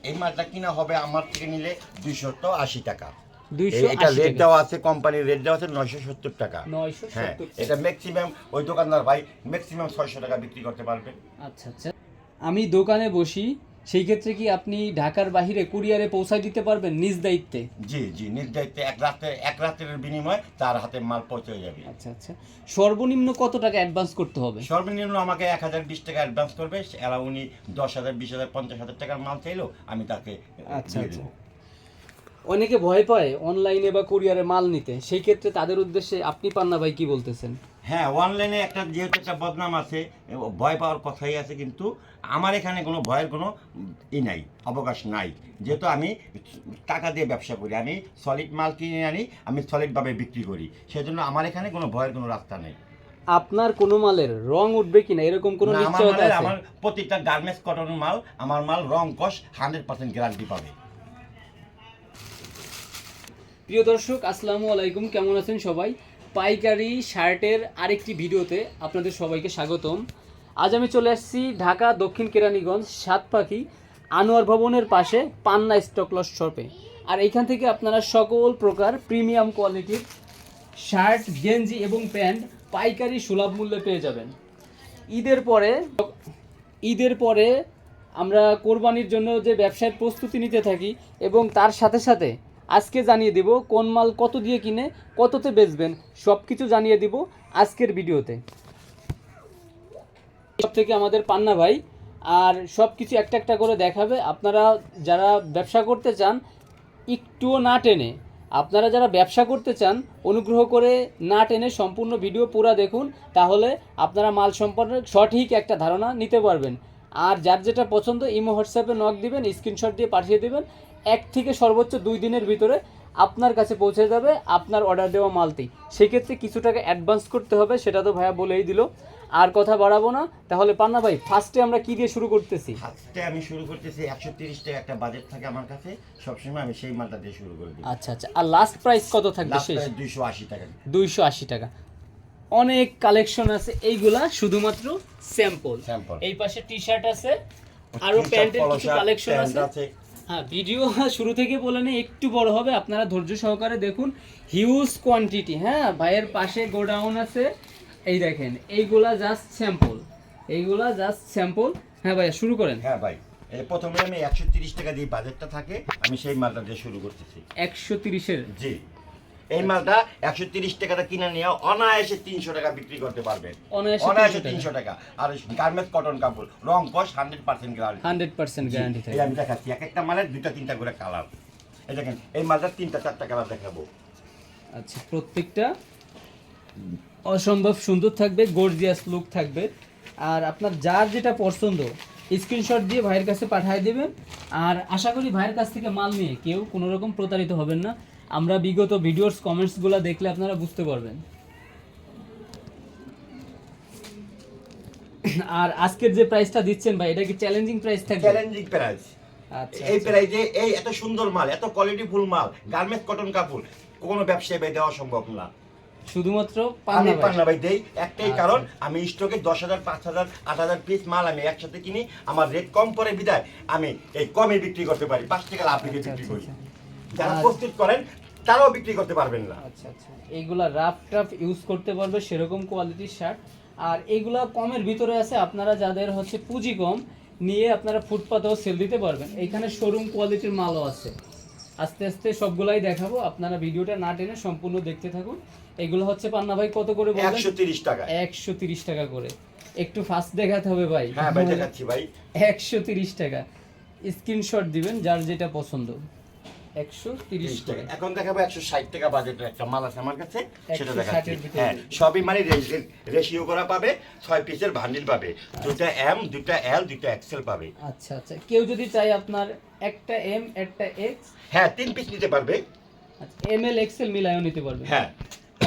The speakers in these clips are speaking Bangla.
এই মালটা কিনা হবে আমার থেকে নিলে 280 টাকা। 280 এটা রেট টাকা। দেওয়া আছে, কোম্পানির রেট দেওয়া আছে 970 টাকা। 970 হ্যাঁ, টাকা। এটা ম্যাক্সিমাম ওই দোকানদার ভাই ম্যাক্সিমাম 600 টাকা বিক্রি করতে পারবে। আচ্ছা আচ্ছা, আমি দোকানে বসি, সেই ক্ষেত্রে কি আপনি ঢাকার বাইরে কুরিয়ারে পৌঁছায় দিতে পারবেন নিজ দায়িত্বে? জি জি, নিজ দায়িত্বে এক রাতের বিনিময়ে তার হাতে মাল পৌঁছে যাবে। আচ্ছা আচ্ছা, সর্বনিম্ন কত টাকা অ্যাডভান্স করতে হবে? সর্বনিম্ন আমাকে 1020 টাকা অ্যাডভান্স করবে, এরা উনি 10,000 20,000 50,000 টাকার মাল চাইলেও আমি তাকে আচ্ছা দিয়ে আচ্ছা, দেবো। অনেকে ভয় পায় অনলাইনে বা কুরিয়ারে মাল নিতে, সেই ক্ষেত্রে তাদের উদ্দেশ্যে আপনি পান্না ভাই কি বলতেছেন? হ্যাঁ, অনলাইনে একটা যেহেতু একটা বদনাম আছে, ভয় পাওয়ার কথাই আছে, কিন্তু আমার এখানে কোনো ভয়ের কোনো নাই, অবকাশ নাই। যেহেতু আমি টাকা দিয়ে ব্যবসা করি, আমি সলিড মাল কিনে আনি, আমি সলিডভাবে বিক্রি করি, সেজন্য আমার এখানে কোনো ভয়ের কোনো রাস্তা নেই। আপনার কোনো মালের রং উঠবে কিনা এরকম কোনো না, নিশ্চয়তা আছে? আমার প্রত্যেকটা গার্মেন্টস কটন মাল, আমার মাল রং কস 100% গ্যারান্টি পাবে। প্রিয় দর্শক, আসসালামু আলাইকুম, কেমন আছেন সবাই? পাইকারি শার্টের আরেকটি ভিডিওতে আপনাদের সবাইকে স্বাগতম। আজ আমি চলে আসছি ঢাকা দক্ষিণ কেরানীগঞ্জ সাতপাখি আনোয়ার ভবনের পাশে পান্না স্টক লস শপে। আর এইখান থেকে আপনারা সকল প্রকার প্রিমিয়াম কোয়ালিটির শার্ট, গেঞ্জি এবং প্যান্ট পাইকারি সুলভ মূল্যে পেয়ে যাবেন। ঈদের পরে আমরা কোরবানির জন্য যে ব্যবসায় প্রস্তুতি নিতে থাকি, এবং তার সাথে সাথে আজকে জানিয়ে দিব কোন মাল কত দিয়ে কিনে কততে বেচবেন, সব কিছু জানিয়ে দিব আজকের ভিডিওতে। সব থেকে আমাদের পান্না ভাই আর সব কিছু একটা একটা করে দেখাবে। আপনারা যারা ব্যবসা করতে চান একটুও না টেনে, আপনারা যারা ব্যবসা করতে চান অনুগ্রহ করে না টেনে সম্পূর্ণ ভিডিও পুরো দেখুন, তাহলে আপনারা মাল সম্পর্কে সঠিক একটা ধারণা নিতে পারবেন। আর যার যেটা পছন্দ ইমো হোয়াটসঅ্যাপে নক দিবেন, স্ক্রিনশট দিয়ে পাঠিয়ে দেবেন, 1 থেকে সর্বোচ্চ 2 দিনের ভিতরে আপনার কাছে পৌঁছে যাবে আপনার অর্ডার দেওয়া মালটি। সেক্ষেত্রে কিছু টাকা অ্যাডভান্স করতে হবে, সেটা তো ভাইয়া বলেই দিল। আর কথা বাড়াবো না, তাহলে পান্না ভাই ফার্স্টে আমরা কি দিয়ে শুরু করতেছি? ফার্স্টে আমি শুরু করতেছি 130 টাকা একটা বাজেট থাকে আমার কাছে, সবসময় আমি সেই মালটা দিয়ে শুরু করে দিই। আচ্ছা আচ্ছা, আর লাস্ট প্রাইস কত থাকবে? লাস্ট শেষ প্রাইস 280 টাকা। 280 টাকা। অনেক কালেকশন আছে, এইগুলা শুধুমাত্র স্যাম্পল। এই পাশে টি শার্ট আছে, আরো প্যান্টের কিছু কালেকশন আছে। হ্যাঁ, ভিডিও শুরু থেকে বলে নেই, একটু বড় হবে, আপনারা ধৈর্য সহকারে দেখুন। Huge quantity. হ্যাঁ, ভাইয়ের পাশে গোডাউন আছে, এই দেখেন, এইগুলা জাস্ট স্যাম্পল, এইগুলা জাস্ট স্যাম্পল। হ্যাঁ ভাইয়া, শুরু করেন। হ্যাঁ ভাই, প্রথমে আমি 130 টাকা দিয়ে বাজেটটা থাকে, আমি সেই মালটা দিয়ে শুরু করতেছি। 130-এর? জি, এই মালটা 130 টাকাটা কিনে নিয়ে অনায়াসে 300 টাকা বিক্রি করতে পারবেন, অনায়াসে 300 টাকা। আর গার্মেন্টস কটন কাপড়, রং কস 100% গ্যারান্টি। 100% গ্যারান্টি থাকে। আমি দেখাচ্ছি এক একটা মালের 2টা-3টা করে কালার। এই দেখেন, এই মালটার 3টা-4টা কালার দেখাবো। আচ্ছা, প্রত্যেকটা অসম্ভব সুন্দর থাকবে, গর্জিয়াস লুক থাকবে। আর আপনার যার যেটা পছন্দ স্ক্রিনশট দিয়ে ভাইয়ের কাছে পাঠিয়ে দেবেন। আর আশা করি ভাইয়ের কাছ থেকে মাল নিয়ে কেউ কোনো রকম প্রতারিত হবেন না। আমরা বিগত ভিডিওর কমেন্টসগুলো দেখলে আপনারা বুঝতে পারবেন। আর আজকের যে প্রাইসটা দিচ্ছেন ভাই, এটা কি চ্যালেঞ্জিং প্রাইস থাকবে? Challenging price. আচ্ছা, এই প্রাইসে এই এত সুন্দর মাল, এত কোয়ালিটি ফুল মাল, গার্মেন্টস কটন কাপড় কোনো ব্যবসায়ী ভাই দেওয়া সম্ভব না। শুধুমাত্র আমি পান্না ভাই দেই, একটাই কারণ আচ্ছা। আমি স্টকে 10,000 5,000 8,000 পিস মাল আমি একসাথে কিনি, আমার রেট কম পড়ে বিদায় আমি এই কমে বিক্রি করতে পারি, 5 টাকা লাভ রেখে বিক্রি করি। যারা প্রস্তুত করেন তারাও বিক্রি করতে পারবেন না। আচ্ছা আচ্ছা, এইগুলা রাফ টাফ ইউজ করতে পারবে সেরকম কোয়ালিটির শার্ট। আর এইগুলা কমের ভিতরে আছে, আপনারা যাদের হচ্ছে পুঁজি কম, নিয়ে আপনারা ফুটপাতেও সেল দিতে পারবেন। এইখানে শোরুম কোয়ালিটির মালও আছে, আস্তে আস্তে সবগুলাই দেখাবো, আপনারা ভিডিওটা না টেনে সম্পূর্ণ দেখতে থাকুন। এগুলো হচ্ছে পান্না ভাই কত করে বলবেন? 130 টাকা। 130 টাকা করে। একটু ফাস্ট দেখাতে হবে ভাই। হ্যাঁ ভাই, দেখাচ্ছি ভাই। 130 টাকা, স্ক্রিনশট দিবেন যার যেটা পছন্দ। 130 টাকা। এখন দেখাবো 160 টাকা বাজেটের একটা মাল আছে আমার কাছে, সেটা 160 দেখাচ্ছি। এর ভিতরে। হ্যাঁ, সবই মানে রেশিও করা পাবে, 6 পিসের বান্ডিল পাবে, 2টা এম 2টা এল 2টা এক্সেল পাবে। আচ্ছা আচ্ছা, কেউ যদি চাই আপনার একটা এম একটা এক্স, হ্যাঁ 3 পিস নিতে পারবে। আচ্ছা, এম এল এক্সেল মিলায়ও নিতে পারবে। হ্যাঁ,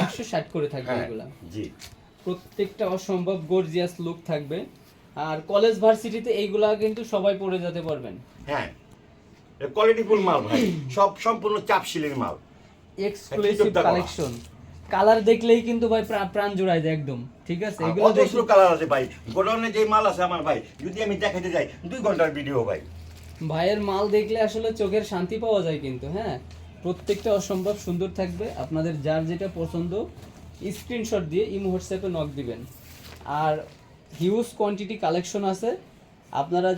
160 করে থাকবে হ্যাঁ এগুলা। জি। প্রত্যেকটা অসম্ভব গর্জিয়াস লুক থাকবে। আর কলেজ ভার্সিটিতে এইগুলা কিন্তু সবাই পরে যেতে পারবেন। হ্যাঁ, কোয়ালিটি ফুল মাল ভাই, সব সম্পূর্ণ চাপ সিলিং মাল, এক্সক্লুসিভ কালেকশন। কালার দেখলেই কিন্তু ভাই প্রাণ জোড়ায় যায় একদম। ঠিক আছে, এগুলো অজস্র কালার আছে ভাই, গোডাউনে যে মাল আছে আমার ভাই, যদি আমি দেখাতে যাই 2 ঘন্টার ভিডিও ভাই। ভাইয়ের মাল দেখলে আসলে চোখের শান্তি পাওয়া যায় কিন্তু, হ্যাঁ, প্রত্যেকটা অসম্ভব সুন্দর থাকবে। আপনাদের যার যেটা পছন্দ স্ক্রিনশট দিয়ে ইমো হোয়াটসঅ্যাপে নক দিবেন। আর হিউজ কোয়ান্টিটি কালেকশন আছে, আপনারা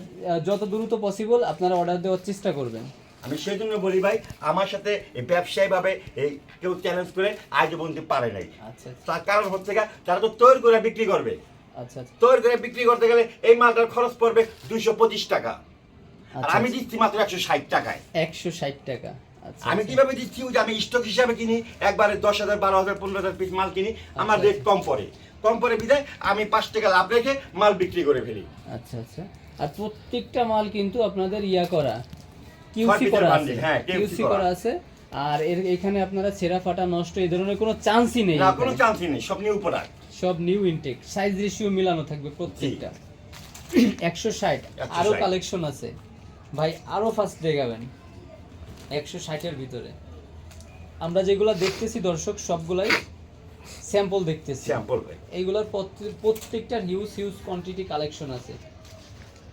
যত দ্রুত পসিবল আপনারা অর্ডার দেওয়ার চেষ্টা করবেন। আমি সেই জন্য বলি ভাই, আমার সাথে এই ব্যবসায়ীভাবে এই কেউ চ্যালেঞ্জ করে আজ বলতে পারে নাই। আচ্ছা তার কারণ হচ্ছে গা, তারা তো তৈরি করে বিক্রি করবে। আচ্ছা আচ্ছা তৈরি করে বিক্রি করতে গেলে এই মালটার খরচ পড়বে 225 টাকা, আর আচ্ছা, আমি দিচ্ছি মাত্র 160 টাকায়। 160 টাকা। আচ্ছা আমি আচ্ছা। কিভাবে দিচ্ছি, ওই যে আমি স্টক হিসাবে কিনি, একবারে 10,000 12,000 15,000 পিস মাল কিনি, আমার রেট কম পড়ে বিধায় আমি 5 টাকা লাভ রেখে মাল বিক্রি করে ফেলি। আচ্ছা আচ্ছা। আর প্রত্যেকটা মাল কিন্তু আপনাদের ইয়া করা, ছয় কিউসি পিসের করা বান্ডিল, আছে, হ্যাঁ, কিউসি করা আছে। আর এখানে আপনারা ছেঁড়া ফাটা নষ্ট এই ধরনের কোনো চান্সই নেই, না, কোনো চান্সই নেই, সব নিউ প্রোডাক্ট। সব নিউ ইনটেক, সাইজ রেশিও মিলানো থাকবে প্রত্যেকটা। 160। 160 আরো কালেকশন আছে ভাই, আরো ফাস্ট দেখাবেন 160 এর ভিতরে। আমরা যেগুলা দেখতেছি দর্শক সবগুলাই স্যাম্পল দেখতেছি, স্যাম্পল ভাই। এইগুলোর প্রত্যেকটার হিউজ কোয়ান্টিটি কালেকশন আছে।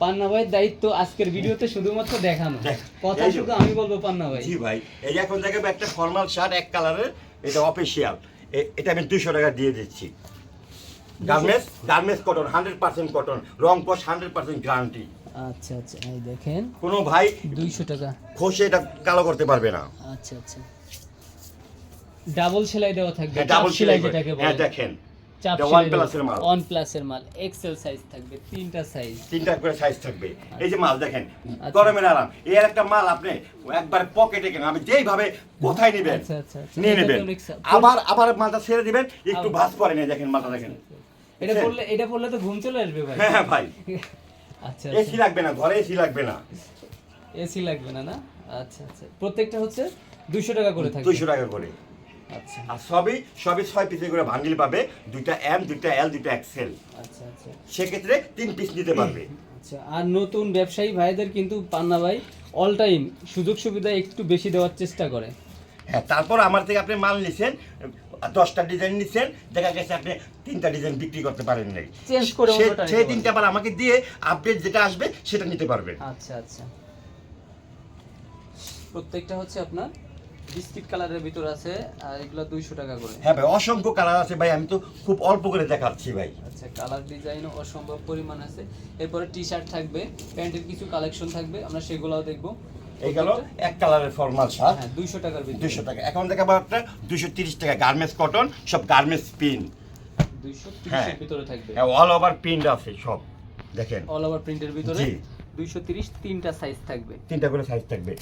পান্না ভাইয়ের দায়িত্ব আজকের ভিডিওতে শুধুমাত্র দেখানো, কথা এই যে। শুধু আমি বলবো পান্না ভাই। জি ভাই, এই যে এখন দেখাবো একটা ফর্মাল শার্ট এক কালারের, এটা অফিসিয়াল, এটা আমি 200 টাকা দিয়ে দিচ্ছি। গার্মেন্টস কটন, 100% কটন, রং কস 100% গ্যারান্টি। আচ্ছা আচ্ছা, এই দেখেন কোনো ভাই 200 টাকা। খসে এটা কালো করতে পারবে না। আচ্ছা আচ্ছা, ডাবল সেলাই দেওয়া থাকবে, ডাবল সেলাই যেটাকে বলে। হ্যাঁ দেখেন, চাপ এটা সেলাই 1+ এর মাল। 1+ এর মাল, এক্সেল সাইজ থাকবে, 3টা সাইজ। 3টা করে সাইজ থাকবে। এই যে মাল দেখেন, গরমের আরাম, এর একটা মাল আপনি একবার পকেটে কেন, আমি যেইভাবে কোথায় নেবেন আচ্ছা আচ্ছা আচ্ছা, নিয়ে এটা তো নেবেন, অনেক আবার মালটা ছেড়ে দিবেন, একটু ভাঁজ পড়ে নেই, দেখেন মালটা দেখেন। এটা পড়লে তো ঘুম চলে আসবে ভাই। হ্যাঁ ভাই, আচ্ছা এসি লাগবে না, ঘরে এসি লাগবে না, এসি লাগবে না, না? আচ্ছা আচ্ছা, প্রত্যেকটা হচ্ছে 200 টাকা করে থাকবে। 200 টাকা করে। আচ্ছা আর সবই 6 পিসের করে বান্ডিল পাবে, 2টা এম, 2টা এল, 2টা এক্সেল। আচ্ছা আচ্ছা সেক্ষেত্রে 3 পিস নিতে পারবে। আচ্ছা। আর নতুন ব্যবসায়ী ভাইদের কিন্তু পান্না ভাই অল টাইম সুযোগ সুবিধা একটু বেশি দেওয়ার চেষ্টা করে। হ্যাঁ, তারপর আমার থেকে আপনি মাল নিছেন, 10টা ডিজাইন নিছেন, দেখা গেছে আপনি 3টা ডিজাইন বিক্রি করতে পারেন নাই, চেঞ্জ করে অন্যটা নিতে সেই পারেন। 3টা আবার আমাকে দিয়ে আপডেট যেটা আসবে সেটা নিতে পারবেন। আচ্ছা আচ্ছা, প্রত্যেকটা হচ্ছে আপনার বিস্কিট কালারের ভিতর আছে, আর এগুলো 200 টাকা করে। হ্যাঁ ভাই, অসংখ্য কালার আছে ভাই, আমি তো খুব অল্প করে দেখাচ্ছি ভাই। আচ্ছা, কালার ডিজাইনও অসম্ভব পরিমাণ আছে। এরপরে টি শার্ট থাকবে, প্যান্টের কিছু কালেকশন থাকবে, আমরা সেগুলোও দেখবো। এই গেল এক কালারের ফর্মাল শার্ট, হ্যাঁ 200 টাকার ভিতরে। 200 টাকা। এখন দেখাবো একটা 230 টাকা, গার্মেন্টস কটন, সব গার্মেন্টস প্রিন্ট। 230 হ্যাঁ। এর ভিতরে থাকবে, হ্যাঁ, অল ওভার প্রিন্ট আছে সব, দেখেন অল ওভার প্রিন্টের ভিতরে। জি। 230, 3টা সাইজ থাকবে। 3টা করে সাইজ থাকবে।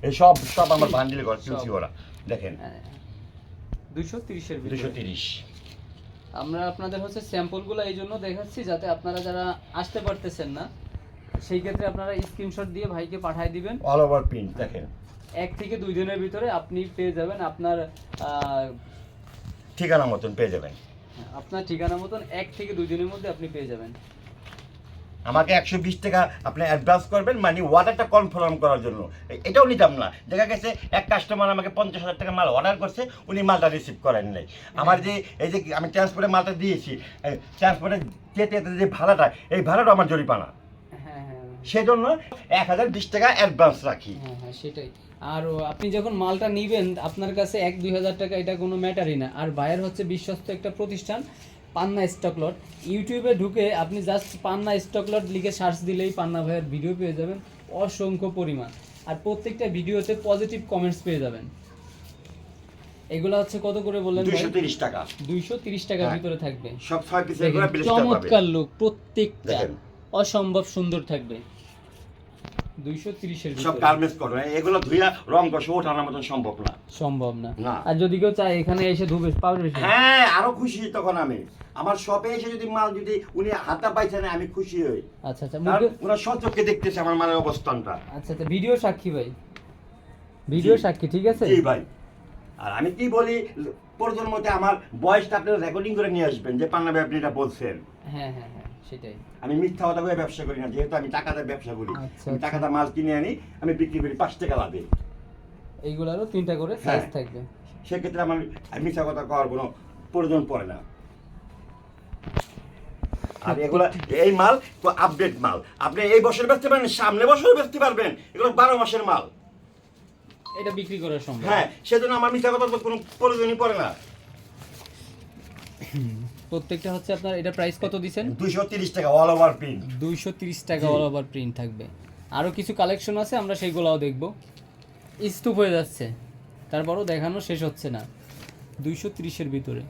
এই সব আমার বান্ডিল করা, কিউসি করা, দেখেন হ্যাঁ 230 এর ভিতরে। 230। আমরা আপনাদের হচ্ছে স্যাম্পলগুলো এই জন্য দেখাচ্ছি যাতে আপনারা যারা আসতে পারতেছেন না সেই ক্ষেত্রে আপনারা স্ক্রিনশট দিয়ে ভাইকে পাঠিয়ে দিবেন। অল ওভার প্রিন্ট দেখেন, 1 থেকে 2 দিনের ভিতরে আপনি পেয়ে যাবেন আপনার ঠিকানা মতন পেয়ে যাবেন। আপনার ঠিকানা মতন 1 থেকে 2 দিনের মধ্যে আপনি পেয়ে যাবেন। আমাকে 120 টাকা আপনি অ্যাডভান্স করবেন, মানে অর্ডারটা কনফার্ম করার জন্য। এটাও নিতাম না, দেখা গেছে এক কাস্টমার আমাকে 50,000 টাকা মাল অর্ডার করছে, উনি মালটা রিসিভ করেন নাই। আমার যে এই যে আমি ট্রান্সপোর্টে মালটা দিয়েছি, ট্রান্সপোর্টে যেতে যেতে যে ভাড়াটা, এই ভাড়াটা আমার জরিমানা, হ্যাঁ হ্যাঁ সেজন্য 1020 টাকা অ্যাডভান্স রাখি। হ্যাঁ হ্যাঁ, সেটাই। আর আপনি যখন মালটা নিবেন আপনার কাছে 1-2 হাজার টাকা এটা কোনো ম্যাটারই না। আর বায়ার হচ্ছে বিশ্বস্ত একটা প্রতিষ্ঠান পান্না স্টক লট। ইউটিউবে ঢুকে আপনি জাস্ট পান্না স্টক লট লিখে সার্চ দিলেই পান্না ভাইয়ের ভিডিও পেয়ে যাবেন অসংখ্য পরিমাণ। আর প্রত্যেকটা ভিডিওতে পজিটিভ কমেন্টস পেয়ে যাবেন। এগুলো হচ্ছে কত করে বললেন ভাই? 230 টাকা। 230 টাকার হ্যাঁ। ভিতরে থাকবে। সব 6 পিসের করে দেখেন, 20 টাকা পাবে। চমৎকার লুক, প্রত্যেকটা দেখেন। অসম্ভব সুন্দর থাকবে। 230 এর সব ভিতরে গার্মেন্টস কটন, এগুলো ধুইয়া রং কষে ওঠানোর মতন সম্ভব না। সম্ভব না। না। আর যদি কেউ চায় এখানে এসে ধুবে পাবে বেশি। হ্যাঁ, আরো খুশি তখন আমি। আমার শপে এসে যদি মাল যদি উনি হাতা পাইছেন, আমি খুশি হই। আচ্ছা আচ্ছা, আর ওনার সচক্ষে দেখতেছে আমার মালের অবস্থানটা। আচ্ছা আচ্ছা, ভিডিও সাক্ষী ভাই, ভিডিও জি। সাক্ষী, ঠিক আছে? জি ভাই। আর আমি কি বলি, প্রয়োজন মতে আমার বয়সটা আপনারা রেকর্ডিং করে নিয়ে আসবেন, যে পান্না ভাই আপনি এটা বলছেন। হ্যাঁ হ্যাঁ হ্যাঁ, সেটাই। আমি মিথ্যা কথা বলে ব্যবসা করি না, যেহেতু আমি টাকাতে ব্যবসা করি। আচ্ছা, আমি আচ্ছা। টাকাতে মাল কিনে আনি, আমি বিক্রি করি 5 টাকা লাভে। এইগুলারও 3টা করে সাইজ হ্যাঁ। থাকবে। সেক্ষেত্রে আমার মিথ্যা কথা কওয়ার কোনো প্রয়োজন পড়ে না। আর এগুলা এই মাল আপডেট মাল, আপনি এই বছর বেচতে পারেন, সামনে বছর বেচতে পারবেন, এগুলো 12 মাসের মাল। এটা বিক্রি করা সম্ভব। হ্যাঁ, সেজন্য আমার মিথ্যা কথা কোনো প্রয়োজনই পড়ে না। প্রত্যেকটা হচ্ছে আপনার, এটা প্রাইস কত দিছেন? 230 টাকা অল ওভার প্রিন্ট। 230 টাকা অল ওভার প্রিন্ট থাকবে। আরও কিছু কালেকশন আছে, আমরা সেইগুলোও দেখব। স্তূপ হয়ে যাচ্ছে, তারপরও দেখানো শেষ হচ্ছে না। 230-এর ভিতরে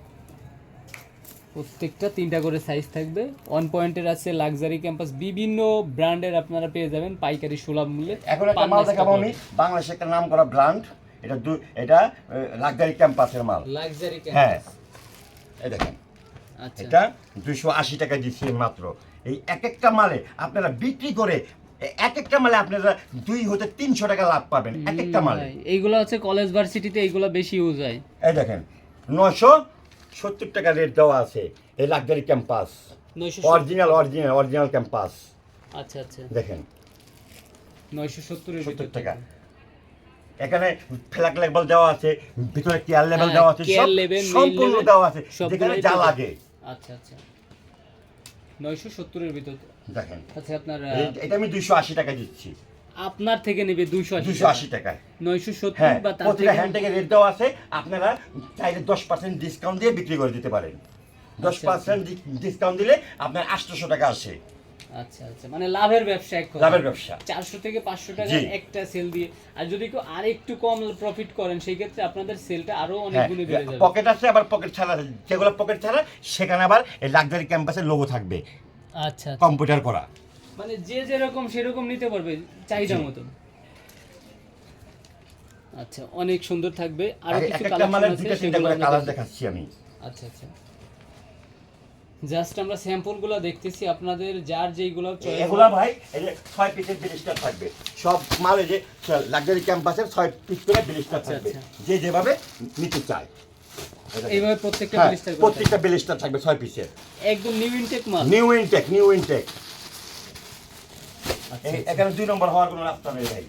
প্রত্যেকটা 3টা করে সাইজ থাকবে। 1 পয়েন্টের আছে, লাক্সারি ক্যাম্পাস, বিভিন্ন ব্র্যান্ডের আপনারা পেয়ে যাবেন পাইকারি সুলভ মূল্যে। এখন একটা মাল দেখাবো আমি, বাংলাদেশের একটা নাম করা ব্র্যান্ড, এটা লাক্সারি ক্যাম্পাসের মাল। লাক্সারি হ্যাঁ, ক্যাম্পাস, এই দেখেন, আচ্ছা। এটা 280 টাকা দিচ্ছি মাত্র। এই এক একটা মালে আপনারা বিক্রি করে এক একটা মালে আপনারা 2 হতে 300 টাকা লাভ পাবেন এক একটা মালে। এইগুলো হচ্ছে কলেজ ভার্সিটিতে এইগুলো বেশি ইউজ হয়। এই দেখেন 970 টাকা রেট দেওয়া আছে এই লাক্সারি ক্যাম্পাস, 970 অরিজিনাল ক্যাম্পাস। আচ্ছা আচ্ছা, দেখেন 970 এর 70 টাকা। এখানে ফ্ল্যাগ লেভেল দেওয়া আছে, ভিতরে কেয়ার লেভেল হ্যাঁ, দেওয়া আছে, কেয়ার সব লেভেল, সম্পূর্ণ লেভেল, দেওয়া আছে, সবগুলোই যেখানে যা পেয়ে লাগে। আচ্ছা আচ্ছা, 970 এর ভিতর। দেখেন আচ্ছা, আপনার এটা আমি 280 টাকা দিচ্ছি। আপনার থেকে নেবে 280 টাকায়। 970 হ্যাঁ, বা তার প্রতিটা থেকে। হ্যান্ড থেকে রেট দেওয়া আছে, আপনারা চাইলে 10% ডিসকাউন্ট দিয়ে বিক্রি করে দিতে পারেন। 10% ডিসকাউন্ট দিলে আপনার 800 টাকা আসে। আচ্ছা আচ্ছা, মানে লাভের ব্যবসা, এক কথা। লাভের ব্যবসা। 400 থেকে 500 টাকা জি। একটা সেল দিয়ে, আর যদি কেউ আরেকটু কম প্রফিট করেন সেই ক্ষেত্রে আপনাদের সেলটা আরো অনেক হ্যাঁ, গুণে বেড়ে যাবে। পকেট আছে, আবার পকেট ছাড়া আছে। যেগুলো পকেট ছাড়া সেখানে আবার এই লাক্সারি ক্যাম্পাসের লোগো থাকবে, আচ্ছা আচ্ছা, কম্পিউটার করা। মানে যে যেরকম সেরকম নিতে পারবে চাহিদা মতো। আচ্ছা, অনেক সুন্দর থাকবে। আরো এক কিছু একটা কালেকশন মালের আছে, 2টা 3টা সেগুলো করে আমরা কালার দেখব। দেখাচ্ছি আমি। আচ্ছা আচ্ছা, জাস্ট আমরা স্যাম্পলগুলো দেখতেছি, আপনাদের যার যেইগুলো চয়েস। এগুলা ভাই এই যে 6 পিসের ব্লিস্টার থাকবে, সব মালে যে লাক্সারি ক্যাম্পাসের 6 পিস করে ব্লিস্টার আচ্ছা, থাকবে, আচ্ছা। যে যেভাবে নিতে চায়। এইভাবে প্রত্যেকটা হ্যাঁ, ব্লিস্টার করে প্রত্যেকটা ব্লিস্টার থাকবে 6 পিসের। একদম নিউ ইনটেক মাল। New intake. আচ্ছা, এখানে 2 নম্বর হওয়ার কোনো রাস্তা নেই ভাই।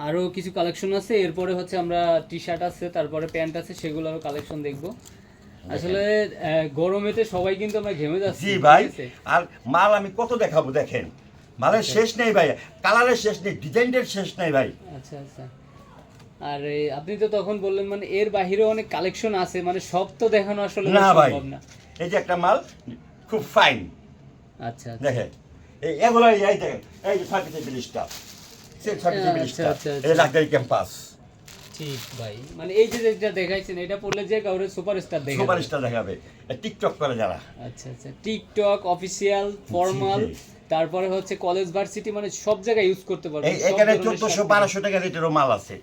আরো কিছু কালেকশন আছে, এরপরে হচ্ছে আমরা টি শার্ট আছে, তারপরে প্যান্ট আছে, সেগুলোরও কালেকশন দেখব। আসলে গরমেতে সবাই কিন্তু আমরা ঘেমে যাচ্ছি। জি ভাই, ঠিক আছে? আর মাল আমি কত দেখাবো, দেখেন মালের শেষ নেই ভাই, কালারের শেষ নেই, ডিজাইনের শেষ নেই ভাই। আচ্ছা আচ্ছা, আর আপনি তো তখন বললেন মানে এর বাহিরেও অনেক কালেকশন আছে, মানে সব তো দেখানো আসলে না ভাই, সম্ভব না। এই যে একটা মাল খুব ফাইন, আচ্ছা আচ্ছা, দেখেন এগুলো এই দেখেন, এই যে 6 পিসের ব্লিস্টার, সেই 6 পিসের ব্লিস্টার, আচ্ছা, এই লাক্সারি ক্যাম্পাস। ঠিক ভাই, মানে এই যে যেটা দেখাইছেন এটা পড়লে যে কাউরে সুপারস্টার দেখাবে। সুপারস্টার দেখাবে, টিকটক করে যারা। আচ্ছা আচ্ছা, টিকটক, অফিসিয়াল, ফর্মাল, জি। তারপরে হচ্ছে কলেজ ভার্সিটি, মানে সব জায়গায় ইউজ করতে পারবেন। সব এখানে ধরনের 1400 শার্ট। 1200 টাকা রেটেরও মাল আছে,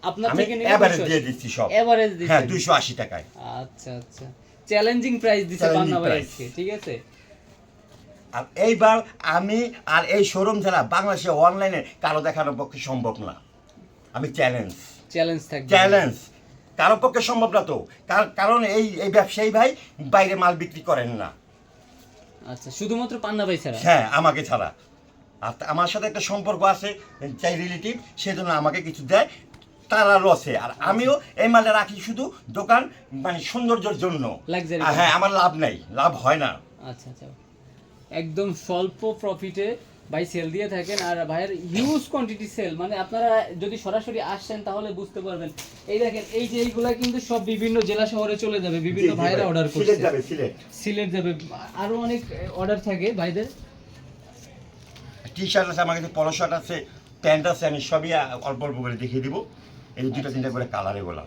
আপনার আমি থেকে নিলে এভারেজ 280 দিয়ে দিচ্ছি সব। এভারেজ হ্যাঁ, দিচ্ছেন। 280 টাকায়। আচ্ছা আচ্ছা, চ্যালেঞ্জিং প্রাইস দিছে Challenging পান্না ভাই price। আজকে, ঠিক আছে? আর এইবার আমি আর এই শোরুম ছাড়া বাংলাদেশে অনলাইনে কারো দেখানোর পক্ষে সম্ভব না। আমি চ্যালেঞ্জ থাকবে। চ্যালেঞ্জ কারো পক্ষে সম্ভব না তো, কারণ এই এই ব্যবসায়ী ভাই বাইরে মাল বিক্রি করেন না। আচ্ছা, শুধুমাত্র পান্না ভাই ছাড়া? হ্যাঁ, আমাকে ছাড়া। আর আমার সাথে একটা সম্পর্ক আছে, চাই রিলেটিভ, সেজন্য আমাকে কিছু দেয়, তারা লসে। আর আমিও এই মালটা রাখি শুধু দোকান মানে সৌন্দর্যের জন্য। Luxury আর হ্যাঁ, আমার লাভ নাই, লাভ হয় না। আচ্ছা আচ্ছা, একদম স্বল্প প্রফিটে ভাই সেল দিয়ে থাকেন, আর ভাইয়ের হিউজ কোয়ান্টিটি সেল, মানে আপনারা যদি সরাসরি আসেন তাহলে বুঝতে পারবেন। এই দেখেন, এই যে এইগুলা কিন্তু সব বিভিন্ন জেলা শহরে চলে যাবে, বিভিন্ন ভাইরা অর্ডার করছে। সিলেট যাবে, সিলেট যাবে, আরো অনেক অর্ডার থাকে ভাইদের। টি শার্ট আছে, আমার কাছে পলো শার্ট আছে, প্যান্ট আছে, আমি সবই অল্প অল্প করে দেখিয়ে দিব। এই 2টা 3টা করে কালার এগুলো।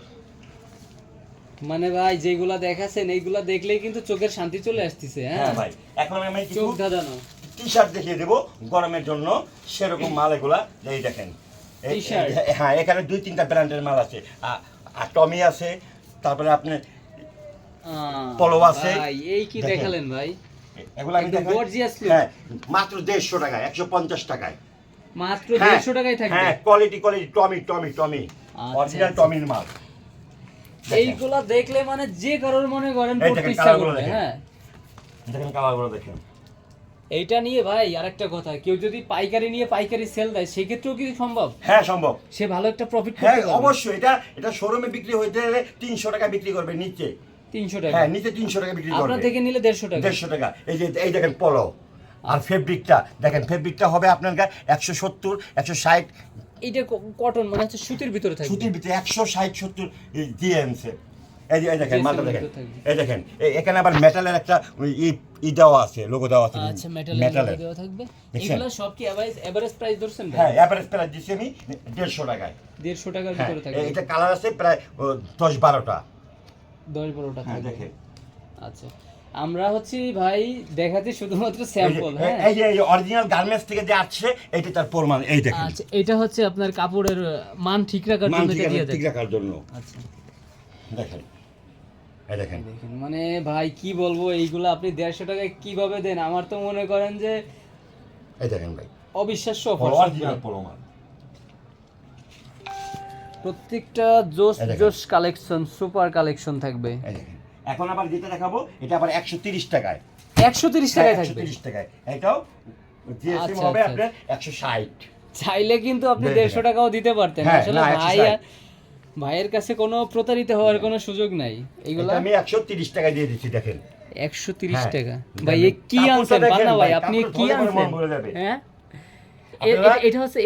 মানে ভাই যেগুলা দেখাচ্ছেন এইগুলা দেখলেই কিন্তু চোখের শান্তি চলে আসতেছে। হ্যাঁ হ্যাঁ ভাই, এখন আমি কিছু চোখ ধাঁধানো টি শার্ট দেখিয়ে দেবো গরমের জন্য, সেরকম মাল এগুলা। এই দেখেন, T-shirt? হ্যাঁ, এখানে 2-3টা ব্র্যান্ডের মাল আছে। আর টমি আছে, তারপরে আপনার পলো আছে। ভাই এই কি দেখেন। দেখালেন ভাই, এগুলো আমি একদম দেখাই। gorgeous look। হ্যাঁ, মাত্র 150 টাকায়, 150 টাকায়। মাত্র হ্যাঁ, 150 টাকায় থাকবে। হ্যাঁ, কোয়ালিটি টমি আচ্ছা, অরিজিনাল আচ্ছা। টমির মাল। দেখেন। এইগুলা দেখলে মানে যে কারোর মনে করেন এই পড়তে দেখেন, ইচ্ছা কালারগুলো করবে। দেখেন। হ্যাঁ, দেখেন কালারগুলো দেখেন। এইটা নিয়ে ভাই আরেকটা কথা, কেউ যদি পাইকারি নিয়ে পাইকারি সেল দেয় সেক্ষেত্রেও কি সম্ভব? হ্যাঁ, সম্ভব। সে ভালো একটা প্রফিট হ্যাঁ, করতে পারবে। অবশ্যই। এটা শোরুমে বিক্রি হইতে গেলে 300 টাকা বিক্রি করবে নিচে, 300 টাকা। হ্যাঁ নিচে 300 টাকা বিক্রি আপনার করবে। থেকে নিলে 150 টাকা। 150 টাকা। এই দেখেন পলো। আর ফেব্রিকটা দেখেন, ফেব্রিকটা হবে আপনার গায়ে 170 160 এইটা কটন মানে হচ্ছে সুতির ভিতরে থাকবে। সুতির ভিতরে 160 70 দিয়ে আনছে। এই দেখেন GSM মালটা দেখেন, ভিতরে থাকবে। এই দেখেন এখানে আবার মেটালের একটা ই দেওয়া আছে, লোগো দেওয়া আছে। আচ্ছা, মেটালের দেওয়া থাকবে। দেখছেন? এগুলা সব কি এভারেজ প্রাইস ধরছেন ভাই? হ্যাঁ এভারেজ প্রাইস দিচ্ছি আমি 150 টাকায়। 150 টাকার হ্যাঁ, ভিতরে থাকবে। এটা কালার আছে প্রায় 10-12টা। 10-12টা হ্যাঁ থাকবে। দেখেন, আচ্ছা, আমরা হচ্ছি ভাই দেখাতে শুধুমাত্র স্যাম্পল। হ্যাঁ, এই যে অরিজিনাল গার্মেন্টস থেকে যে আসছে এটা তার প্রমাণ। এই দেখেন আচ্ছা, এটা হচ্ছে আপনার কাপড়ের মান ঠিক রাখার মান জন্য এটা দিয়ে ঠিক দেয়। রাখার জন্য। আচ্ছা, দেখেন এই দেখেন দেখেন মানে ভাই কি বলবো, এইগুলো আপনি 150 টাকায় কিভাবে দেন? আমার তো মনে করেন যে এই দেখেন ভাই অবিশ্বাস্য অফার। অরিজিনাল প্রমাণ। প্রত্যেকটা জোস এই দেখেন। জোস কালেকশন, সুপার কালেকশন থাকবে। এই দেখেন এখন আবার যেটা দেখাবো এটা আবার 130 টাকায়। 130 টাকায় থাকবে। 130 টাকায়। এটাও জিএসএম আচ্ছা, হবে আচ্ছা। আপনার 160। চাইলে কিন্তু আপনি দেখেন। 150 টাকাও দিতে পারতেন। হ্যাঁ, আসলে না, ভাই 160 ভাইয়ের কাছে কোনো প্রতারিত হওয়ার কোনো সুযোগ নাই। এইগুলা এটা আমি 130 টাকায় দিয়ে দিচ্ছি দেখেন। 130 হ্যাঁ। টাকা। দেখেন। ভাই এ কি কাপড়টা আনছেন দেখেন বান্না ভাই? ভাই, আপনি কাপড় কি ধরে পরে আনছেন? মন ভরে যাবে। হ্যাঁ, আপনারা- এটা হচ্ছে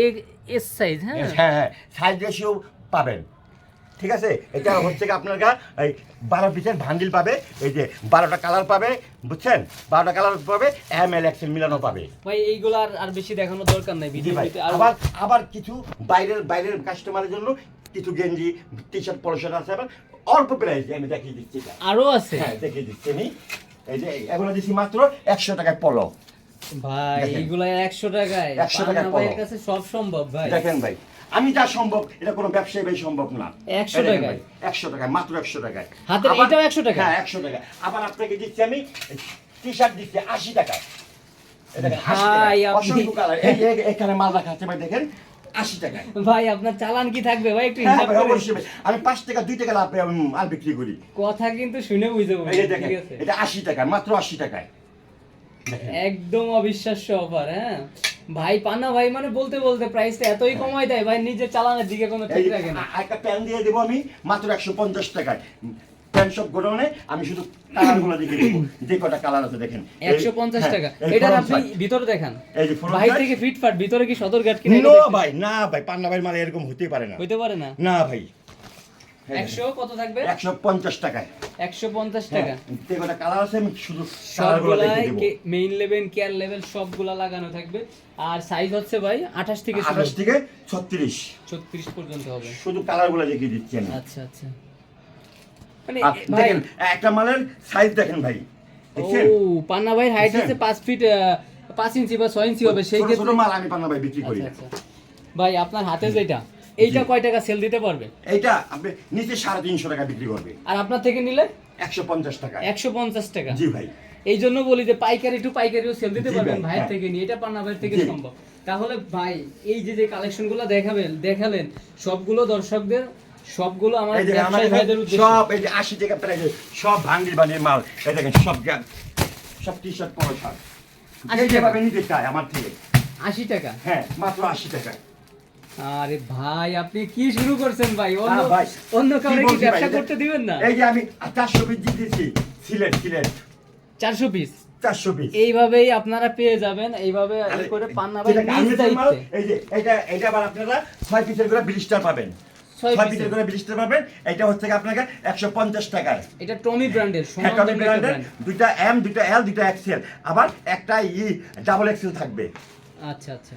এস সাইজ। হ্যাঁ, হ্যাঁ হ্যাঁ সাইজ রেশিও পাবেন। ঠিক আছে, এটা হচ্ছে কি আপনার গা এই 12 পিসের ভান্ডিল পাবে। এই যে 12টা কালার পাবে, বুঝছেন? 12টা কালার পাবে, এম এল এক্সেল মিলানো পাবে। ভাই এইগুলো আর বেশি দেখানোর দরকার নাই জি ভাই। ভিডিওতে। আর আবার কিছু বাইরের কাস্টমারের জন্য কিছু গেঞ্জি টি শার্ট পলো শার্ট আছে আবার অল্প প্রাইসে আমি দেখিয়ে দিচ্ছি। আরো আছে। হ্যাঁ দেখিয়ে দিচ্ছি আমি। এই যে এগুলো দিচ্ছি মাত্র 100 টাকায় পলো। ভাই দেখেন। এইগুলা 100 টাকায়। 100 টাকায় পান্না ভাইয়ের পলো। কাছে সব সম্ভব ভাই। দেখেন ভাই, আমি যা সম্ভব এটা কোনো ব্যবসায়ী ভাই সম্ভব না। 100 এই দেখেন টাকায়? ভাই, 100 টাকায়, মাত্র 100 টাকায়। হাতের আবার- এটাও 100 টাকা? হ্যাঁ 100 টাকা। আবার আপনাকে দিচ্ছি আমি টি শার্ট দিচ্ছি 80 টাকায়। এই দেখেন 80 ভাই, টাকা। আপনি- অসংখ্য কালার। এখানে মাল রাখা আছে ভাই, দেখেন 80 টাকায়। ভাই আপনার চালান কি থাকবে ভাই? একটু হ্যাঁ হিসাব ভাই করে। অবশ্যই ভাই। আমি 5 টাকা 2 টাকা লাভ মাল বিক্রি করি। কথা কিন্তু শুনে বুঝতে এই পারবেন। দেখেন ঠিক আছে, এটা 80 টাকা, মাত্র 80 টাকায়। দেখেন একদম অবিশ্বাস্য অফার। হ্যাঁ ভাই, পান্না ভাই মানে বলতে বলতে প্রাইসটা এতই কমায় দেয় ভাই, নিজের চালানের দিকে কোনো এই ঠিক রাখে না। একটা প্যান দিয়ে দেবো আমি মাত্র 150 টাকায়। প্যান সব গোডাউনে আমি শুধু কালারগুলো দেখে দেবো, যে কটা কালার আছে দেখেন। 150 হ্যাঁ, টাকা। এই এটার front আপনি side। ভিতরে দেখান। এই যে front ভাই side। থেকে ফিটফাট, ভিতরে কি সদর গাট কিনা? নো ভাই, না ভাই, পান্না ভাইয়ের মালে এরকম হতেই পারে না। হইতে পারে না। না ভাই। 100 কত থাকবে? 150 টাকায়। 150 টাকা। হ্যাঁ, যে কটা কালার আছে আমি শুধু কালারগুলো দেখে সবগুলাই দেবো। মেইন লেভেল, কেয়ার লেভেল সবগুলা লাগানো থাকবে। আর সাইজ হচ্ছে ভাই 28 থেকে শুরু, 28 থেকে 36 36 পর্যন্ত হবে। শুধু কালারগুলো দেখিয়ে দিচ্ছি আমি। আচ্ছা আচ্ছা, মানে আর ভাই দেখেন একটা মালের সাইজ দেখেন ভাই, ও দেখছেন? পান্না ভাই হাইট দেখছেন? হচ্ছে 5 ফিট 5 ইঞ্চি বা 6 ইঞ্চি হবে সেই ছোট ছোট ক্ষেত্রে। মাল আমি পান্না ভাই বিক্রি করি আচ্ছা না। আচ্ছা ভাই, আপনার হাতে যেটা, এইটা কয় টাকা সেল দিতে পারবে? এইটা আপনি নিচে 350 টাকা বিক্রি করবে, আর আপনার থেকে নিলে 150 টাকা। 150 টাকা। জি ভাই। এই জন্য বলি যে পাইকারি টু পাইকারিও সেল দিতে জি পারবেন ভাই, ভাইয়ের হ্যাঁ। থেকে নিয়ে, এটা পান্না ভাইয়ের থেকে জি। সম্ভব। তাহলে ভাই এই যে কালেকশনগুলো দেখালেন সবগুলো দর্শকদের, সবগুলো আমার এই দেখেন আমার ব্যবসায়ী এখানে ভাইদের উদ্দেশ্যে। সব এই যে 80 টাকা প্রাইস সব ভাঙ্গির বানিয়ে মাল। এই দেখেন সব টি শার্ট পলো শার্ট 80 টাকা। যেভাবে নিতে চায় আমার থেকে। 80 টাকা। হ্যাঁ মাত্র 80 টাকা। আরে ভাই আপনি কি শুরু করছেন ভাই? অন্য ভাই, অন্য কাউরে কি বলছি ভাই, ব্যবসা এই যে- করতে দিবেন না? এই যে আমি 400 পিস দিতেছি, সিলেট 400 পিস 400 পিস। এইভাবেই আপনারা পেয়ে যাবেন, এইভাবে আরে, করে পান্না ভাই যেটা নিজ গার্মেন্টসের মাল, দায়িত্বে। এই যে এটা আবার আপনারা 6 পিসের করে ব্লিস্টার পাবেন। 6 6 পিসের করে ব্লিস্টার পাবেন। এটা হচ্ছে কি আপনাকে 150 টাকায়। এটা টমি ব্র্যান্ডের, হ্যাঁ, সুনাম টমি ব্র্যান্ডের ব্র্যান্ডের ব্র্যান্ড। দুইটা এম, দুইটা এল, দুইটা এক্সেল, আবার একটা ডাবল এক্সেল থাকবে। আচ্ছা আচ্ছা,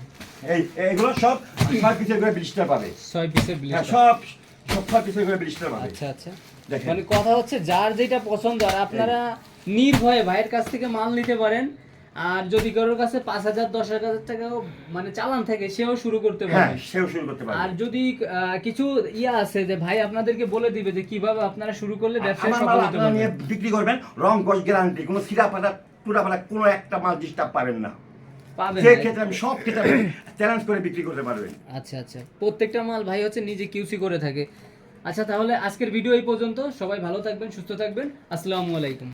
এইগুলো সব 6 পিসের করে ব্লিস্টার পাবে। 6 পিসের হ্যাঁ, ব্লিস্টার। সব 6 পিসের করে ব্লিস্টার পাবে। আচ্ছা আচ্ছা, দেখেন। মানে কথা হচ্ছে যার যেটা পছন্দ, আর আপনারা নির্ভয়ে ভাইয়ের কাছ থেকে মাল নিতে পারেন। আর যদি কারোর কাছে 5,000 10,000 টাকাও মানে চালান থাকে, সেও শুরু করতে হ্যাঁ, পারবে। সেও শুরু করতে পারবে। আর যদি কিছু ইয়া আছে যে ভাই আপনাদেরকে বলে দিবে যে কিভাবে আপনারা শুরু করলে ব্যবসায় আমার সফল মাল হতে আপনারা নিয়ে পারবেন। বিক্রি করবেন, রং গজ গ্যারান্টি, কোনো সিরা পাতা পুরা পাতা কোনো একটা মাল ডিস্টার্ব পাবেন না। পাবেন যে না। ক্ষেত্রে আমি সব ক্ষেত্রে চ্যালেঞ্জ করে বিক্রি করতে পারবেন। আচ্ছা আচ্ছা, প্রত্যেকটা মাল ভাই হচ্ছে নিজে কিউসি করে থাকে। আচ্ছা তাহলে আজকের ভিডিও এই পর্যন্ত। সবাই ভালো থাকবেন, সুস্থ থাকবেন। আসসালামু আলাইকুম।